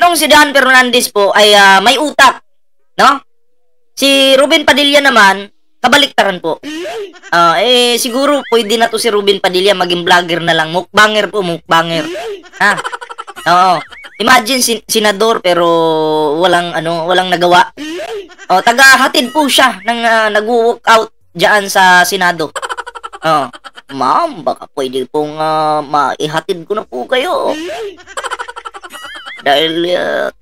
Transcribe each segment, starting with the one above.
Itong si Dan Fernandez po ay may utak, no? Si Ruben Padilla naman, kabaliktaran po. Siguro pwede na to si Ruben Padilla maging vlogger na lang. Mukbanger po, mukbanger. Ha? Oo. Imagine senador pero walang nagawa. Taga-hatid po siya ng nag-walk out diyan sa Senado. Ma'am, baka pwede pong maihatid ko na po kayo. Dahil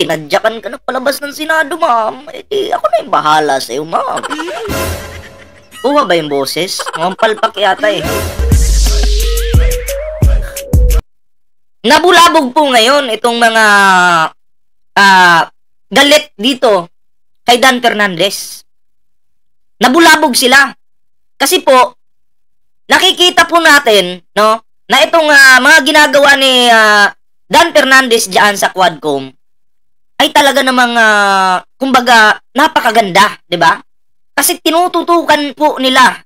tinadyakan ka na palabas ng Senado, ma'am. Ako na yung bahala sa'yo, ma'am. Kuha ba yung boses? Mukhang palpak yata eh. Nabulabog po ngayon itong mga galit dito kay Dan Fernandez. Nabulabog sila. Kasi po, nakikita po natin, no, na itong mga ginagawa ni Dan Fernandez diyan sa Quadcom ay talaga namang kumbaga napakaganda, 'di ba? Kasi tinututukan po nila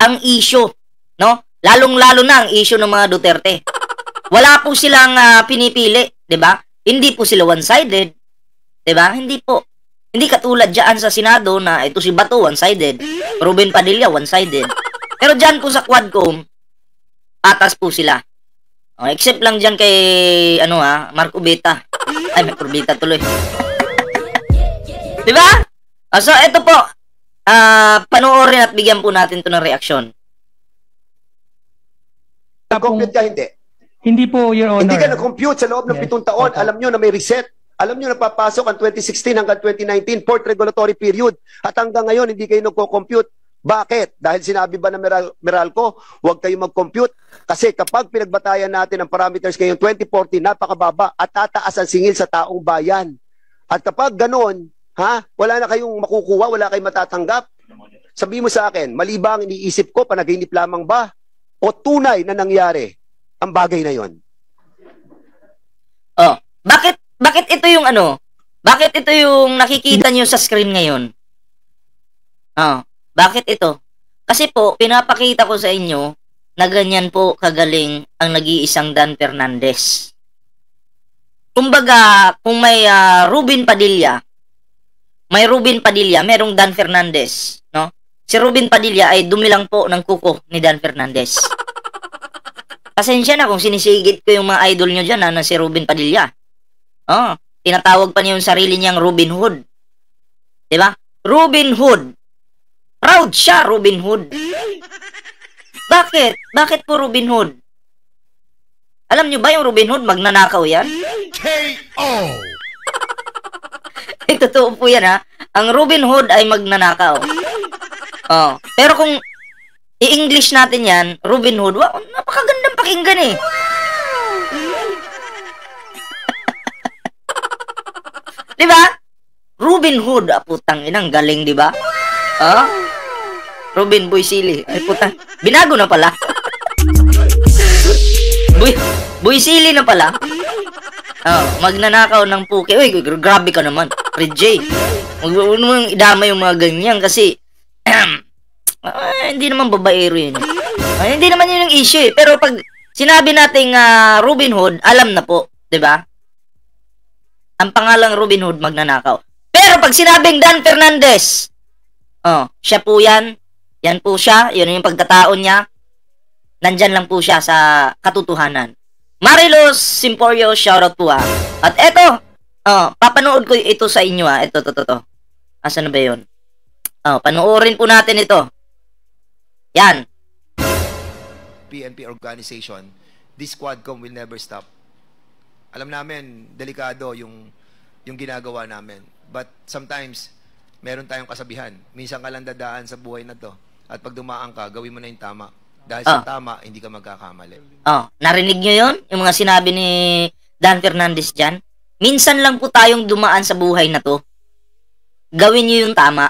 ang issue, no? Lalong-lalo na ang issue ng mga Duterte. Wala po silang pinipili, 'di ba? Hindi po sila one-sided, 'di ba? Hindi po. Hindi katulad diyan sa Senado na ito si Bato one-sided, Ruben Padilla one-sided. Pero diyan po sa Quadcom, atas po sila. Except lang dyan kay, Marco Beta. Ay, Marco Beta tuloy. Diba? So, ito po. Panoorin at bigyan po natin to ng reaksyon. Nag-compute ka, hindi? Hindi po, Your Honor. Hindi ka nag-compute sa loob ng 7 taon. Alam nyo na may reset. Alam nyo na papasok ang 2016 hanggang 2019, fourth regulatory period. At hanggang ngayon, hindi kayo nagko-compute. Bakit? Dahil sinabi ba na Meralco, huwag kayo mag-compute. Kasi kapag pinagbatayan natin ang parameters ngayong 2014, napakababa at tataas ang singil sa taong bayan. At kapag ganon, wala na kayong makukuha, wala kayong matatanggap. Sabi mo sa akin, mali ba ang iniisip ko, panaginip lamang ba? O tunay na nangyari ang bagay na yon? Bakit ito yung Bakit ito yung nakikita niyo sa screen ngayon? Bakit ito? Kasi po, pinapakita ko sa inyo na ganyan po kagaling ang nag-iisang Dan Fernandez. Kumbaga, kung may Ruben Padilla, merong Dan Fernandez, no? Si Ruben Padilla ay dumilang po ng kuko ni Dan Fernandez. Pasensya na kung sinisigit ko yung mga idol nyo dyan na si Ruben Padilla. Tinatawag pa niya yung sarili niyang Robin Hood. Diba? Robin Hood. Proud siya, Robin Hood. Bakit? Bakit po Robin Hood? Alam nyo ba yung Robin Hood, magnanakaw yan? K.O. Totoo po yan, Ang Robin Hood ay magnanakaw. Pero kung i-English natin yan, Robin Hood, napakagandang pakinggan eh. Diba? Robin Hood, putang inang galing, diba? Robin Boy Silly. Ay puta, binago na pala. Boy Silly na pala. Magnanakaw ng puke. Uy, grabe ka naman. Red J. Huwag mo idama yung mga ganyan kasi hindi naman babaero yun. Hindi naman yun yung issue eh. Pero pag sinabi nating Robin Hood, alam na po. 'Di ba? Ang pangalang Robin Hood, magnanakaw. Pero pag sinabing Dan Fernandez, siya po yan. Yan po siya. Yun yung pagkataon niya. Nandyan lang po siya sa katotohanan. Marilos Simporio, shoutout po At eto, papanood ko ito sa inyo Ito. Asan na ba yun? Panoorin po natin ito. Yan. PNP organization, this Quadcom will never stop. Alam namin, delikado yung ginagawa namin. But sometimes, meron tayong kasabihan. Minsan ka lang dadaan sa buhay na to. At pag dumaan ka, gawin mo na yung tama. Dahil sa tama, hindi ka magkakamali. Narinig nyo yun? Yung mga sinabi ni Dan Fernandez dyan? Minsan lang po tayong dumaan sa buhay na to. Gawin nyo yung tama.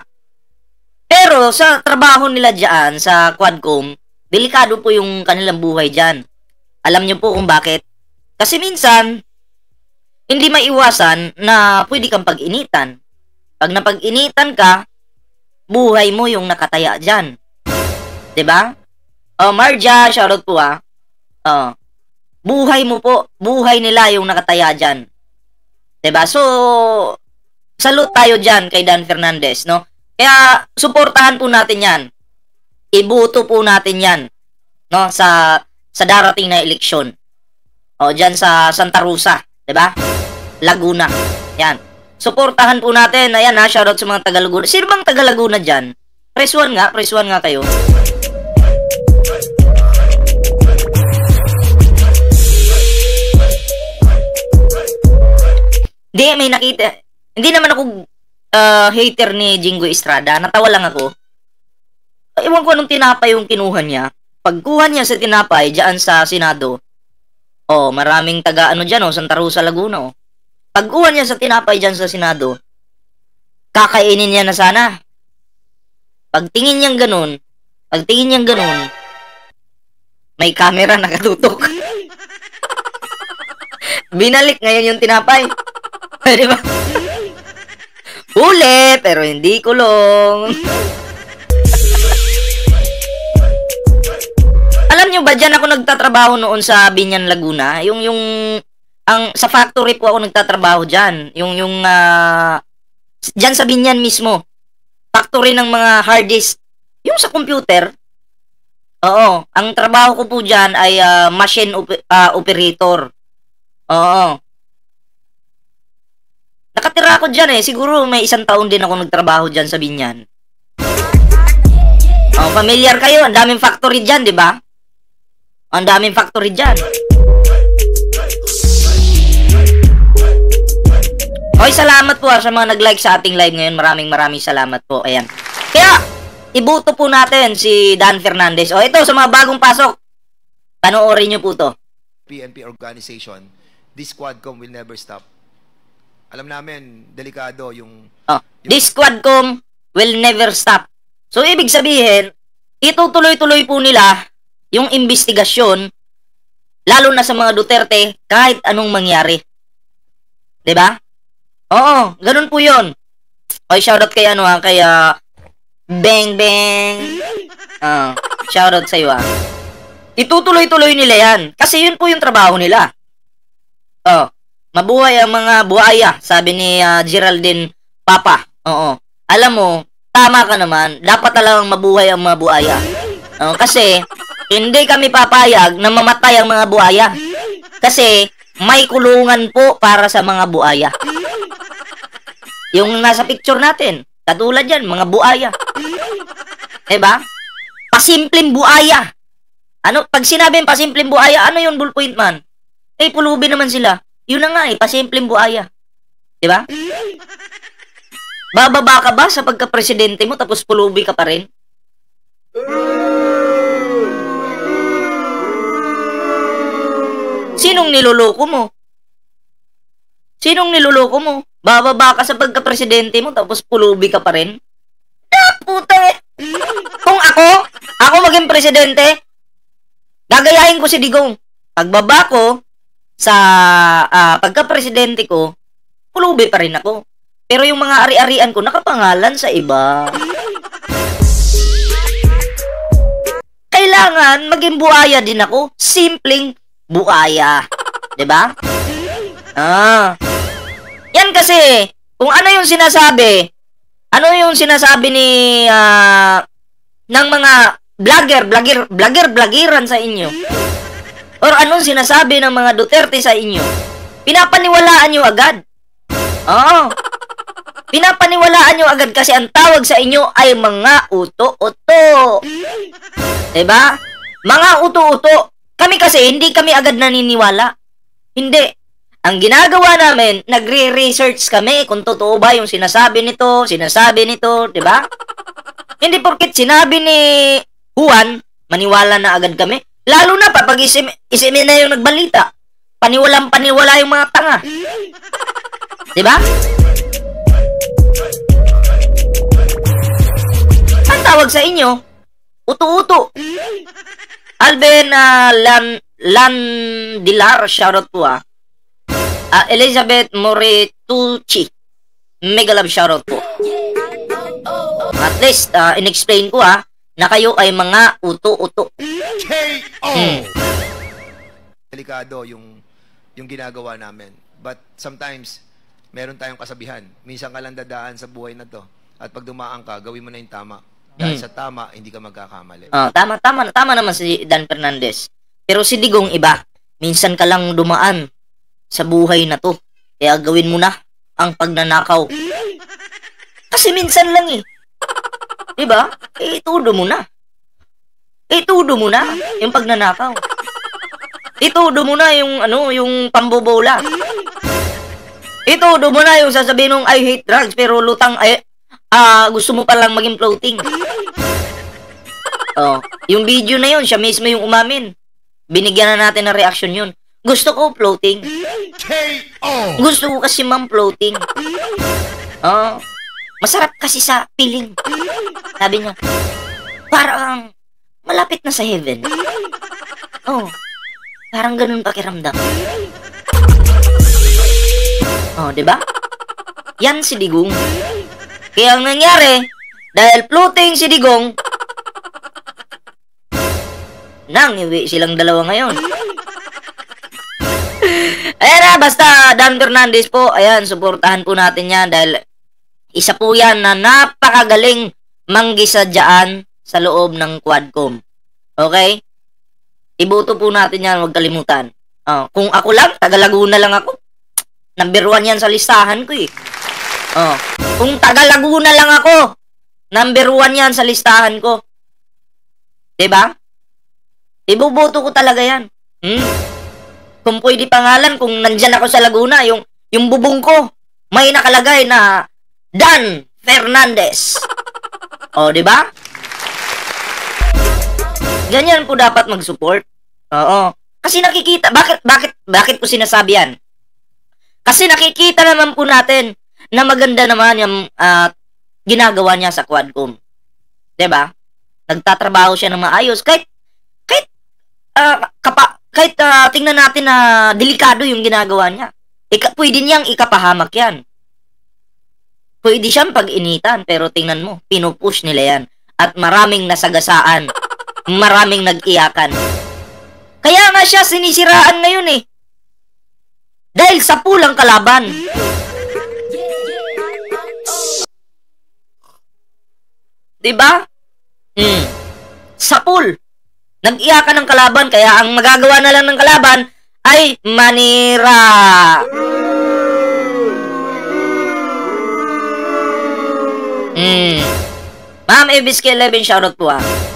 Pero sa trabaho nila dyan, sa Quadcom, delikado po yung kanilang buhay dyan. Alam nyo po kung bakit? Kasi minsan, hindi maiwasan na pwede kang pag-initan. Pag napag-initan ka, buhay mo yung nakataya dyan. 'Di ba? Marja, shoutout po buhay mo po, buhay nila yung nakataya dyan. 'Di 'Diba? So, salute tayo dyan kay Dan Fernandez, no? Kaya, suportahan po natin yan. Ibuto po natin yan, no? Sa darating na eleksyon. O, dyan sa Santa Rosa, 'di ba? Laguna. Yan. Suportahan po natin. Ayan ha, shoutout sa mga taga Laguna. Sino bang taga Laguna dyan? Press 1 nga kayo. Hindi, may nakita. Hindi naman ako hater ni Jingo Estrada. Natawa lang ako. Ewan ko anong tinapay yung kinuha niya. Pagkuha niya sa tinapay dyan sa Senado, maraming taga dyan, Santa Rosa, Laguna, Pagkuha niya sa tinapay dyan sa Senado, kakainin niya na sana. Pagtingin niyang ganun, may camera nakatutok. Binalik ngayon yung tinapay. Di ba? Huli, pero hindi kulong. Alam nyo ba, dyan ako nagtatrabaho noon sa Binyan, Laguna. Sa factory po ako nagtatrabaho dyan. Dyan sa Binyan mismo. Factory ng mga hard disk. Yung sa computer. Oo. Ang trabaho ko po dyan ay machine operator. Oo. Nakatira ako dyan eh. Siguro may 1 taon din ako nagtrabaho dyan sa Binyan. Familiar kayo. Ang daming factory dyan, di ba? Ang daming factory dyan. Okay, salamat po sa mga nag-like sa ating live ngayon. Maraming salamat po. Ayan. Kaya, ibuto po natin si Dan Fernandez. Ito, sa mga bagong pasok, panoorin nyo po to. PNP organization, this Quadcom will never stop. Alam namin, delikado yung... This Quadcom will never stop. So, ibig sabihin, itutuloy-tuloy po nila yung investigasyon, lalo na sa mga Duterte, kahit anong mangyari. 'Di ba? Oo, ganun po yun. Okay, shoutout kay Bang Bang. Shoutout sa iyo Itutuloy-tuloy nila yan. Kasi yun po yung trabaho nila. Mabuhay ang mga buhaya, sabi ni Geraldine Papa. Oo. Alam mo, tama ka naman. Dapat talagang mabuhay ang mga buhaya. Kasi, hindi kami papayag na mamatay ang mga buhaya. Kasi, may kulungan po para sa mga buhaya. Yung nasa picture natin, katulad yan, mga buhaya. Diba? Pasimpleng buhaya. Pag sinabing pasimpleng buhaya, ano yun, ballpoint man? Pulubi naman sila. Yun na nga pasimpleng buhaya. Diba? Bababa ka ba sa pagka-presidente mo tapos pulubi ka pa rin? Sinong niloloko mo? Bababa ka sa pagka-presidente mo tapos pulubi ka pa rin? Puta eh! Kung ako maging presidente, gagayahin ko si Digong. Pagbaba ko sa pagka-presidente ko, pulubi pa rin ako. Pero yung mga ari-arian ko, nakapangalan sa iba. Kailangan maging buhaya din ako. Simpleng buhaya. 'Di ba? Yan kasi, kung ano yung sinasabi ni ng mga vloggeran sa inyo, or anong sinasabi ng mga Duterte sa inyo, pinapaniwalaan nyo agad. Pinapaniwalaan nyo agad kasi ang tawag sa inyo ay mga uto-uto. Diba? Mga uto-uto. Kami kasi, hindi kami agad naniniwala. Hindi. Ang ginagawa namin, nagre-research kami kung totoo ba yung sinasabi nito, diba? Hindi porket sinabi ni Juan, maniwala na agad kami. Lalo na pa, pag isimin na yung nagbalita, paniwalang-paniwala yung mga tanga. Diba? Ang tawag sa inyo, uto-uto. Alben Landilar, shoutout po Elizabeth Moretucci, mega love shoutout po. At least, in-explain ko na kayo ay mga uto-uto. Delikado yung ginagawa namin. But sometimes, meron tayong kasabihan. Minsan ka lang dadaan sa buhay na to. At pag dumaan ka, gawin mo na yung tama. Dahil sa tama, hindi ka magkakamali. Tama naman si Dan Fernandez. Pero si Digong iba. Minsan ka lang dumaan sa buhay na to. Kaya gawin mo na ang pagnanakaw. Kasi minsan lang eh. Diba? Itudo mo na. Itudo mo na yung pagnanakaw. Itudo mo na yung yung pambobola. Itudo mo na yung sasabihin ng I hate drugs pero lutang gusto mo palang maging floating. Yung video na yun, siya mismo yung umamin. Binigyan na natin ng reaction yun. Gusto ko floating. Gusto ko kasi ma'am floating. Masarap kasi sa feeling. Sabi niya, parang malapit na sa heaven. Parang ganun pakiramdam. Diba? Yan si Digong. Kaya ang nangyari, dahil floating si Digong, nangiwi silang dalawa ngayon. Ayan na, basta Dan Fernandez po, ayan, suportahan po natin yan dahil isa po yan na napakagaling manggisadyaan sa loob ng Quadcom. Okay? Iboto po natin yan, huwag kalimutan. Kung ako lang, taga Laguna lang ako. Number 1 yan sa listahan ko eh. Kung taga Laguna lang ako, number 1 yan sa listahan ko. Diba? Iboboto ko talaga yan. Kung pwede pangalan, kung nandyan ako sa Laguna, yung bubong ko, may nakalagay na Dan Fernandez. Diba? Ganyan po dapat mag-support. Kasi nakikita, bakit po sinasabi yan? Kasi nakikita naman po natin na maganda naman yung ginagawa niya sa Quadcom. Diba? Nagtatrabaho siya ng maayos. Kahit tingnan natin na delikado yung ginagawa niya. Pwede niyang ikapahamak yan. Pwede siyang pag-initan, pero tingnan mo, pinupush nila yan. At maraming nasagasaan. Maraming nag-iyakan. Kaya nga siya sinisiraan ngayon eh. Dahil sa pulang kalaban. Diba? Sa pool. Nag-iyakan ng kalaban, kaya ang magagawa na lang ng kalaban ay manira. Ma'am Ebiske 11, shoutout po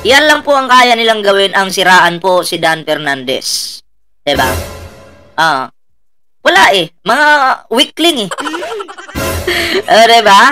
Yan lang po ang kaya nilang gawin, ang siraan po si Dan Fernandez. Diba? Wala eh. Mga weakling eh. Diba?